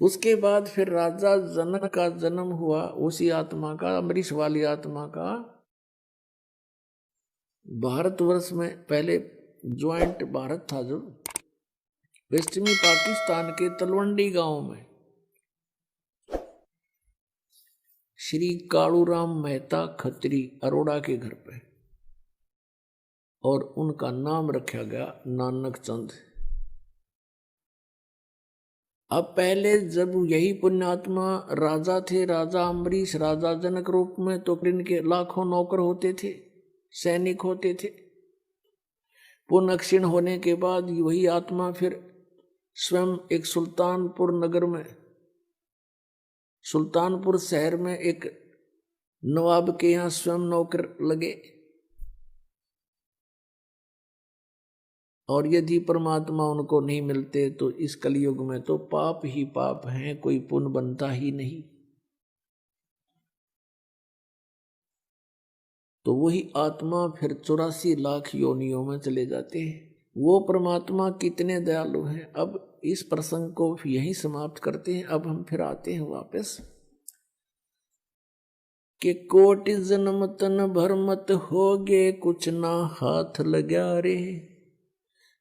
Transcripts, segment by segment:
उसके बाद फिर राजा जनक का जन्म हुआ, उसी आत्मा का, अमरीश वाली आत्मा का। भारतवर्ष में पहले ज्वाइंट भारत था जो पश्चिमी पाकिस्तान के तलवंडी गांव में श्री कालूराम मेहता खत्री अरोड़ा के घर पे, और उनका नाम रखा गया नानक चंद। अब पहले जब यही पुण्यात्मा राजा थे, राजा अम्बरीश राजा जनक रूप में, तो इनके लाखों नौकर होते थे, सैनिक होते थे। पुण्य क्षीण होने के बाद वही आत्मा फिर स्वयं एक सुल्तानपुर नगर में, सुल्तानपुर शहर में एक नवाब के यहाँ स्वयं नौकर लगे। और यदि परमात्मा उनको नहीं मिलते तो इस कलयुग में तो पाप ही पाप हैं, कोई पुण्य बनता ही नहीं। तो वही आत्मा फिर 84 लाख योनियों में चले जाते हैं। वो परमात्मा कितने दयालु हैं। अब इस प्रसंग को यहीं समाप्त करते हैं। अब हम फिर आते हैं वापस कि कोटि जन्म तन भर मत होगे, कुछ ना हाथ लगा रे।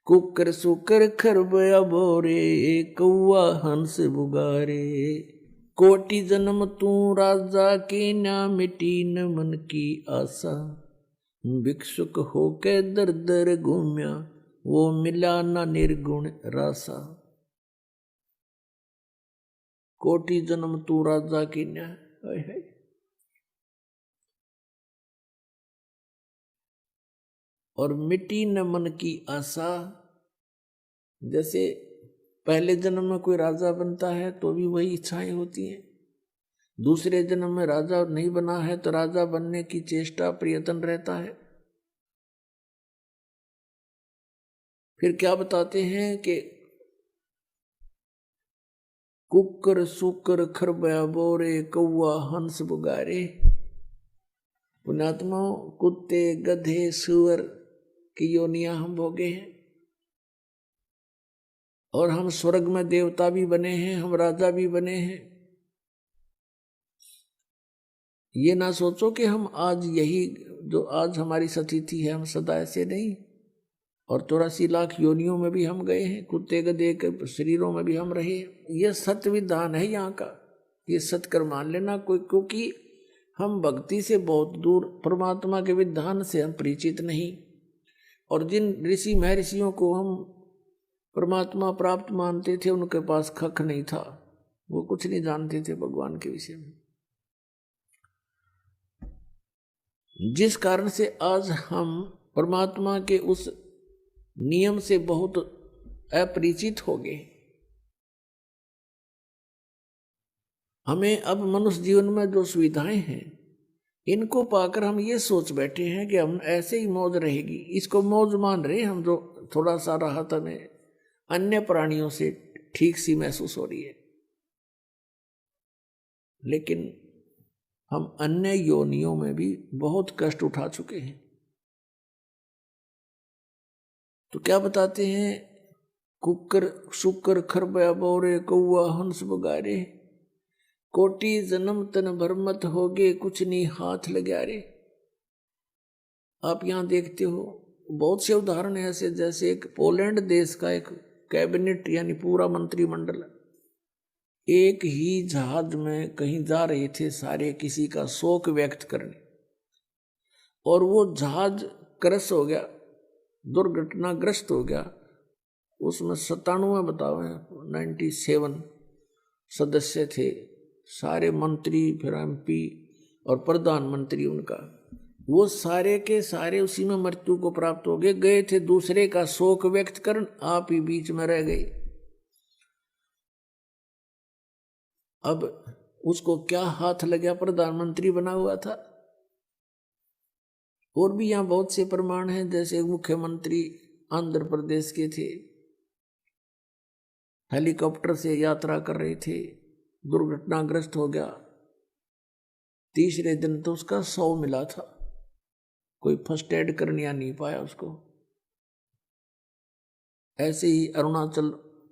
कुकर सुकर खरबया बोरे, कौआ हंस बुगारे। कोटि जन्म तू राजा की, ना मिटी न मन की आशा। भिक्षुक होके दर दर घूम्या, वो मिला ना निर्गुण रासा। कोटि जन्म तू राजा की न्या, और मिटी न मन की आशा। जैसे पहले जन्म में कोई राजा बनता है तो भी वही इच्छाएं होती हैं, दूसरे जन्म में राजा नहीं बना है तो राजा बनने की चेष्टा प्रयत्न रहता है। फिर क्या बताते हैं कि कुकर सुकर खरबया बोरे, कौआ हंस बुगारे। पुण्यात्माओं, कुत्ते गधे सुअर की योनियां हम भोगे हैं, और हम स्वर्ग में देवता भी बने हैं, हम राजा भी बने हैं। ये ना सोचो कि हम आज यही जो आज हमारी स्थिति है हम सदा ऐसे नहीं, और 84 लाख योनियों में भी हम गए हैं, कुत्ते गधे के शरीरों में भी हम रहे। ये सत्य विधान है यहाँ का, ये सत्य मान लेना कोई, क्योंकि हम भक्ति से बहुत दूर, परमात्मा के विधान से हम परिचित नहीं। और जिन ऋषि महर्षियों को हम परमात्मा प्राप्त मानते थे उनके पास खख नहीं था, वो कुछ नहीं जानते थे भगवान के विषय में। जिस कारण से आज हम परमात्मा के उस नियम से बहुत अपरिचित हो गए। हमें अब मनुष्य जीवन में जो सुविधाएं हैं इनको पाकर हम ये सोच बैठे हैं कि हम ऐसे ही मौज रहेगी, इसको मौज मान रहे हम। जो थोड़ा सा राहत हमें अन्य प्राणियों से ठीक सी महसूस हो रही है, लेकिन हम अन्य योनियों में भी बहुत कष्ट उठा चुके हैं। तो क्या बताते हैं, कुकर सुकर खरबया बोरे, कौआ हंस बुगारे। कोटि जन्म तन भर मत होगे, कुछ नहीं हाथ लगा रे। आप यहां देखते हो बहुत से उदाहरण ऐसे, जैसे एक पोलैंड देश का एक कैबिनेट यानी पूरा मंत्रिमंडल एक ही जहाज में कहीं जा रहे थे सारे, किसी का शोक व्यक्त करने, और वो जहाज क्रश हो गया, दुर्घटनाग्रस्त हो गया। उसमें 97 बताओ 97 सदस्य थे, सारे मंत्री, फिर MP और प्रधानमंत्री उनका, वो सारे के सारे उसी में मृत्यु को प्राप्त हो गए। गए थे दूसरे का शोक व्यक्त करन, आप ही बीच में रह गए। अब उसको क्या हाथ लगा, प्रधानमंत्री बना हुआ था। और भी यहाँ बहुत से प्रमाण हैं, जैसे मुख्यमंत्री आंध्र प्रदेश के थे, हेलीकॉप्टर से यात्रा कर रहे थे, दुर्घटनाग्रस्त हो गया। तीसरे दिन तो उसका 100 मिला था, कोई फर्स्ट एड करने नहीं पाया उसको। ऐसे ही अरुणाचल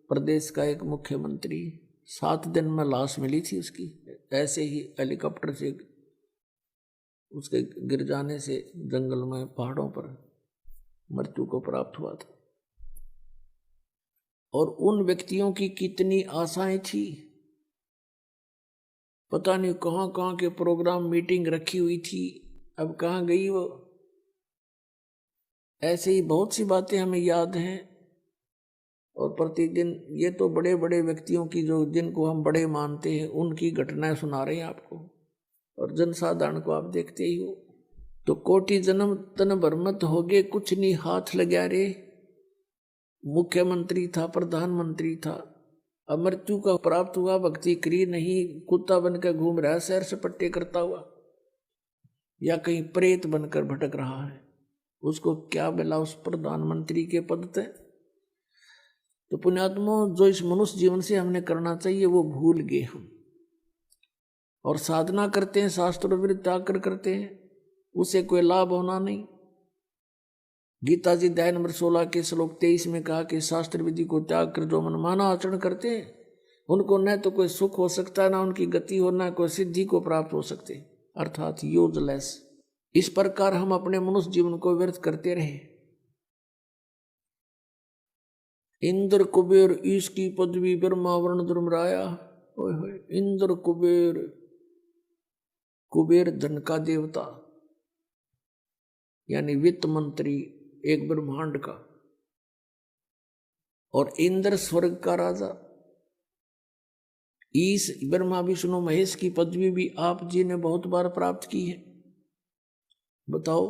प्रदेश का एक मुख्यमंत्री 7 दिन में लाश मिली थी उसकी, ऐसे ही हेलीकॉप्टर से उसके गिर जाने से जंगल में पहाड़ों पर मृत्यु को प्राप्त हुआ था। और उन व्यक्तियों की कितनी आशाएं थी, पता नहीं कहाँ कहाँ के प्रोग्राम मीटिंग रखी हुई थी, अब कहाँ गई वो। ऐसे ही बहुत सी बातें हमें याद हैं। और प्रतिदिन ये तो बड़े बड़े व्यक्तियों की, जो जिनको हम बड़े मानते हैं, उनकी घटनाएं सुना रहे हैं आपको, और जनसाधारण को आप देखते ही हो। तो कोटि जन्म तन भरमत होगे, कुछ नहीं हाथ लगा रे। मुख्यमंत्री था, प्रधानमंत्री था, अब मृत्यु का प्राप्त हुआ, भक्ति करी नहीं, कुत्ता बनकर घूम रहा है सैर सपट्टे करता हुआ, या कहीं प्रेत बनकर भटक रहा है, उसको क्या मिला उस प्रधानमंत्री के पद से। तो पुण्यात्मों, जो इस मनुष्य जीवन से हमने करना चाहिए वो भूल गए हम, और साधना करते हैं, शास्त्र विरुद्ध त्याग करते हैं, उसे कोई लाभ होना नहीं। गीता जी अध्याय नंबर 16 के श्लोक 23 में कहा कि शास्त्र विधि को त्याग कर जो मनमाना आचरण करते हैं, उनको न तो कोई सुख हो सकता है, ना उनकी गति हो, ना कोई सिद्धि को प्राप्त हो सकते, अर्थात यूजलेस। इस प्रकार हम अपने मनुष्य जीवन को व्यर्थ करते रहे। इंद्र कुबेर ईश की पदवी, ब्रह्मा वर्ण धर्मराया। इंद्र कुबेर, कुबेर धन का देवता यानी वित्त मंत्री एक ब्रह्मांड का, और इंद्र स्वर्ग का राजा। ईश ब्रह्मा विष्णु महेश की पदवी भी आप जी ने बहुत बार प्राप्त की है। बताओ,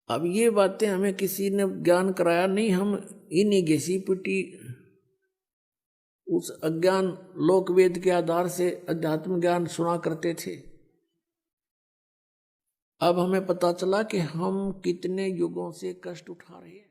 अब ये बातें हमें किसी ने ज्ञान कराया नहीं, हम इन्हीं घिसी पिटी उस अज्ञान लोकवेद के आधार से अध्यात्म ज्ञान सुना करते थे। अब हमें पता चला कि हम कितने युगों से कष्ट उठा रहे हैं।